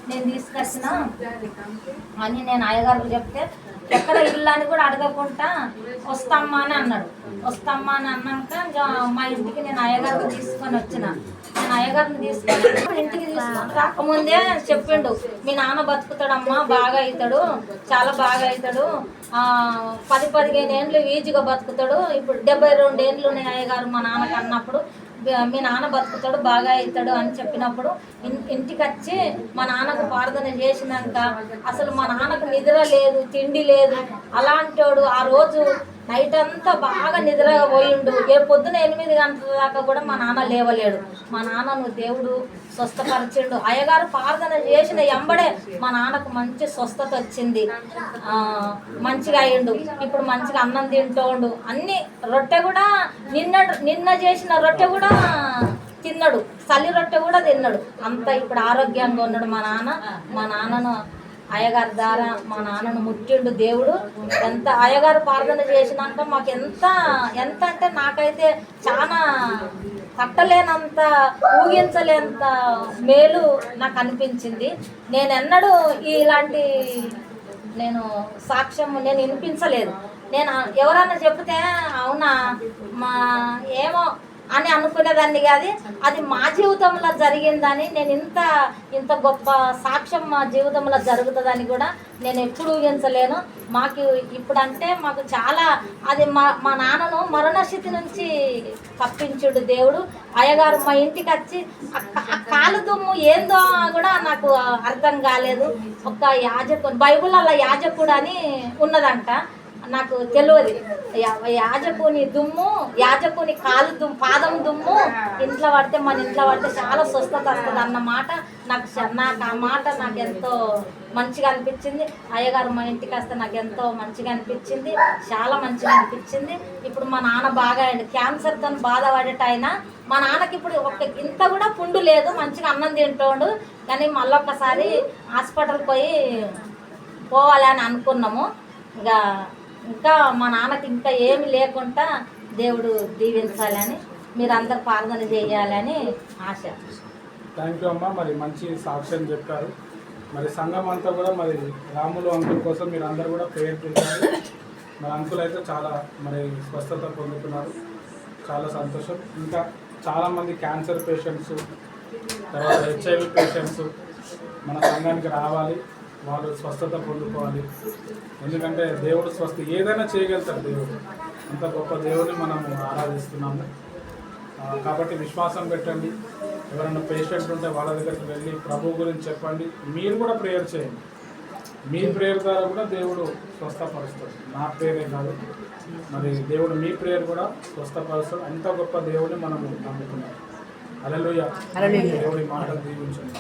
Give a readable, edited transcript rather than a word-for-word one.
నేను తీసుకొచ్చిన అని నేను అయ్యగారికి చెప్తే ఎక్కడ ఇల్లు అని కూడా అడగకుండా వస్తామ్మా అని అన్నాడు. వస్తామ్మా అని అన్నాక మా ఇంటికి నేను అయ్యగారిని తీసుకొని వచ్చిన. నేను అయ్యగారిని తీసుకొని ఇంటికి తీసుకొని రాకముందే చెప్పిండు, మీ నాన్న బతుకుతాడమ్మా, బాగా అవుతాడు, చాలా బాగా అవుతాడు, 10-15 ఏళ్ళు ఈజీగా బతుకుతాడు. ఇప్పుడు 72 ఏళ్ళు ఉన్నాయి అయ్యగారు మా నాన్నకి అన్నప్పుడు, మీ నాన్న బతుకుతాడు, బాగా అవుతాడు అని చెప్పినప్పుడు ఇంటికి వచ్చి మా నాన్నకు ప్రార్థన చేసినాక అసలు మా నాన్నకు నిద్ర లేదు, తిండి లేదు. అలాంటోడు ఆ రోజు నైట్ అంతా బాగా నిద్రగా పోయిండు. పొద్దున 8 గంటల దాకా కూడా మా నాన్న లేవలేడు. మా నాన్నను దేవుడు స్వస్థపరిచిండు. అయ్యగారు ప్రార్థన చేసిన ఎంబడే మా నాన్నకు మంచి స్వస్థత వచ్చింది, మంచిగా అయ్యిండు. ఇప్పుడు మంచిగా అన్నం తింటోండు. అన్ని రొట్టె కూడా నిన్న చేసిన రొట్టె కూడా తిన్నాడు, చలి రొట్టె కూడా తిన్నాడు. అంత ఇప్పుడు ఆరోగ్యంగా ఉన్నాడు మా నాన్న. మా నాన్నను అయ్యగారి ద్వారా మా నాన్నను ముట్టిండు దేవుడు. ఎంత అయ్యగారు ప్రార్థన చేసినాక మాకు ఎంత అంటే నాకైతే చాలా కట్టలేనంత, ఊహించలేనంత మేలు నాకు అనిపించింది. నేను ఎన్నడూ ఇలాంటి సాక్ష్యం నేను వినిపించలేదు. నేను ఎవరన్నా చెప్తే అవునా మా ఏమో అని అనుకునేదాన్ని కాదు. అది మా జీవితంలో జరిగిందని, నేను ఇంత గొప్ప సాక్ష్యం మా జీవితంలో జరుగుతుందని కూడా నేను ఎప్పుడు ఊహించలేను. మాకు ఇప్పుడంటే మాకు చాలా అది మా నాన్నను మరణస్థితి నుంచి తప్పించుడు దేవుడు. అయ్యగారు మా ఇంటికి వచ్చి ఆ కాలు దుమ్ము ఏందో కూడా నాకు అర్థం కాలేదు. ఒక యాజకుడు, బైబిల్లో యాజకుడు అని ఉన్నదంట, నాకు తెలియదు. యాజకుని కాలు దుమ్ము, పాదం దుమ్ము ఇంట్లో పడితే, మన ఇంట్లో పడితే చాలా స్వస్థత వస్తుంది అన్నమాట నాకు ఆ మాట నాకు ఎంతో మంచిగా అనిపించింది. అయ్యగారు మా ఇంటికి వస్తే నాకు ఎంతో మంచిగా అనిపించింది, చాలా మంచిగా అనిపించింది. ఇప్పుడు మా నాన్న బాగా అయింది. క్యాన్సర్తో బాధపడేటైనా మా నాన్నకి ఇప్పుడు ఇంత కూడా పుండు లేదు, మంచిగా అన్నం తింటోండు. కానీ మళ్ళొక్కసారి హాస్పిటల్ పోవాలని అనుకున్నాము. ఇంకా మా నాన్నకి ఇంకా ఏమి లేకుండా దేవుడు దీవించాలని, మీరందరూ ప్రార్థన చేయాలని ఆశ. థ్యాంక్ యూ అమ్మ. మరి మంచి సాక్ష్యం చెప్పారు. మరి సంఘం అంతా కూడా మరి రాములు అంకుల్ కోసం మీరు అందరూ కూడా ప్రేయర్ చేశారు. మరి అంకుల్ అయితే చాలా మరి స్వస్థత పొందుతున్నారు, చాలా సంతోషం. ఇంకా చాలామంది క్యాన్సర్ పేషెంట్స్, తర్వాత HIV పేషెంట్స్ మన సంఘానికి రావాలి, వాళ్ళు స్వస్థత పొందుకోవాలి. ఎందుకంటే దేవుడు ఏదైనా చేయగలుగుతారు. దేవుడు అంత గొప్ప దేవుడిని మనం ఆరాధిస్తున్నాము. కాబట్టి విశ్వాసం పెట్టండి. ఎవరైనా పేషెంట్ ఉంటే వాళ్ళ దగ్గరికి వెళ్ళి ప్రభు గురించి చెప్పండి. మీరు కూడా ప్రేయర్ చేయండి. మీ ప్రేయర్ ద్వారా కూడా దేవుడు స్వస్థపరుస్తాడు. నా ప్రేయరే కాదు, మరి దేవుడు మీ ప్రేయర్ కూడా స్వస్థపరుస్తాడు. అంత గొప్ప దేవుడిని మనం నమ్ముతున్నాం. హల్లెలూయా. దేవుడి మాటలు దీవించండి.